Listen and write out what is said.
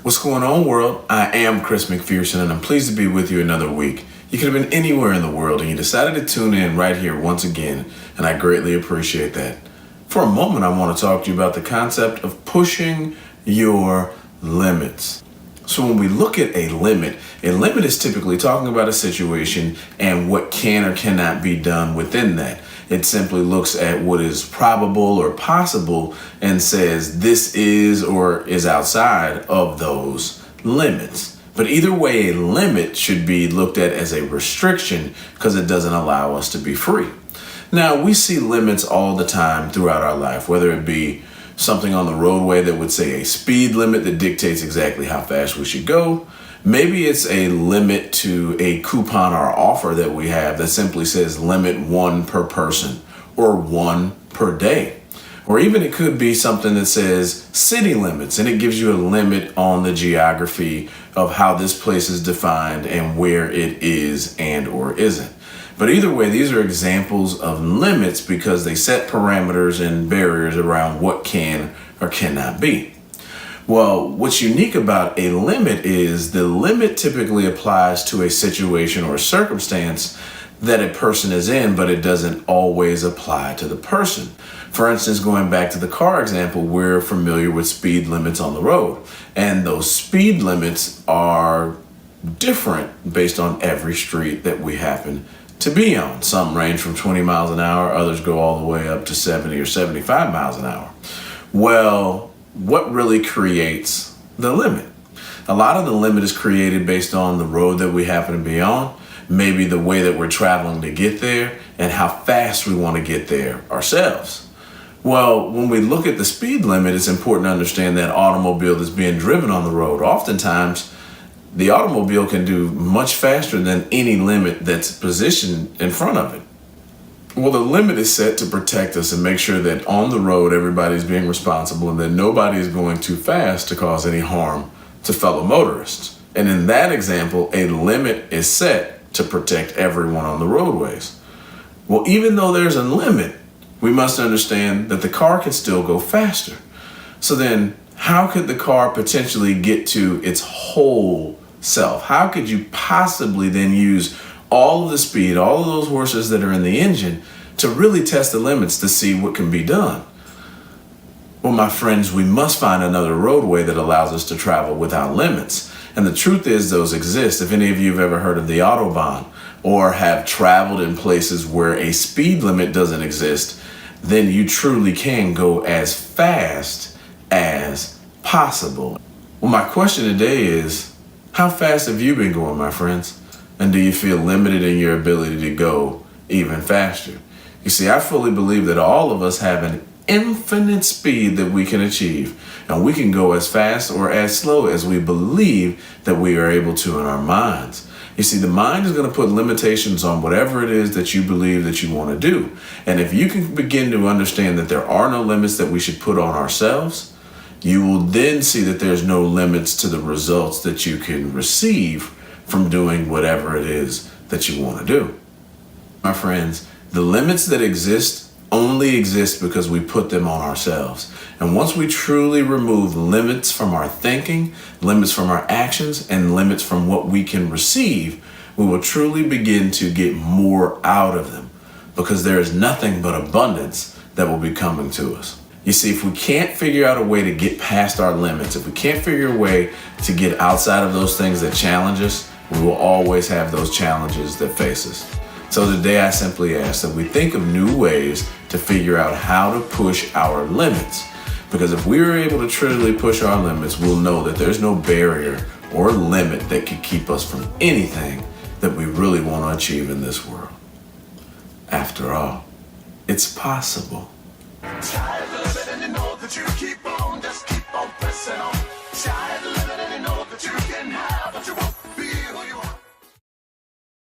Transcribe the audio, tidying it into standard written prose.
What's going on, world? I am Chris McPherson, and I'm pleased to be with you another week. You could have been anywhere in the world, and you decided to tune in right here once again, and I greatly appreciate that. For a moment, I want to talk to you about the concept of pushing your limits. So when we look at a limit is typically talking about a situation and what can or cannot be done within that. It simply looks at what is probable or possible and says this is or is outside of those limits. But either way, a limit should be looked at as a restriction because it doesn't allow us to be free. Now, we see limits all the time throughout our life, whether it be something on the roadway that would say a speed limit that dictates exactly how fast we should go. Maybe it's a limit to a coupon or offer that we have that simply says limit 1 per person or 1 per day. Or even it could be something that says city limits, and it gives you a limit on the geography of how this place is defined and where it is and or isn't. But either way, these are examples of limits because they set parameters and barriers around what can or cannot be. Well, what's unique about a limit is the limit typically applies to a situation or circumstance that a person is in, but it doesn't always apply to the person. For instance, going back to the car example, we're familiar with speed limits on the road, and those speed limits are different based on every street that we happen to be on. Some range from 20 miles an hour, others go all the way up to 70 or 75 miles an hour. Well, what really creates the limit? A lot of the limit is created based on the road that we happen to be on, maybe the way that we're traveling to get there, and how fast we want to get there ourselves. Well, when we look at the speed limit, it's important to understand that automobile that's being driven on the road. Oftentimes, the automobile can do much faster than any limit that's positioned in front of it. Well, the limit is set to protect us and make sure that on the road, everybody's being responsible and that nobody is going too fast to cause any harm to fellow motorists. And in that example, a limit is set to protect everyone on the roadways. Well, even though there's a limit, we must understand that the car can still go faster. So then, how could the car potentially get to its whole self? How could you possibly then use all of the speed, all of those horses that are in the engine to really test the limits to see what can be done? Well, my friends, we must find another roadway that allows us to travel without limits. And the truth is those exist. If any of you have ever heard of the Autobahn or have traveled in places where a speed limit doesn't exist, then you truly can go as fast as possible. Well, my question today is, how fast have you been going, my friends? And do you feel limited in your ability to go even faster? You see, I fully believe that all of us have an infinite speed that we can achieve, and we can go as fast or as slow as we believe that we are able to in our minds. You see, the mind is going to put limitations on whatever it is that you believe that you want to do. And if you can begin to understand that there are no limits that we should put on ourselves, you will then see that there's no limits to the results that you can receive from doing whatever it is that you want to do. My friends, the limits that exist only exist because we put them on ourselves. And once we truly remove limits from our thinking, limits from our actions, and limits from what we can receive, we will truly begin to get more out of them because there is nothing but abundance that will be coming to us. You see, if we can't figure out a way to get past our limits, if we can't figure a way to get outside of those things that challenge us, we will always have those challenges that face us. So today I simply ask that we think of new ways to figure out how to push our limits. Because if we are able to truly push our limits, we'll know that there's no barrier or limit that can keep us from anything that we really want to achieve in this world. After all, it's possible. Sky's the limit and you know that you keep on, just keep on pressing on. Sky's the limit and you know that you can have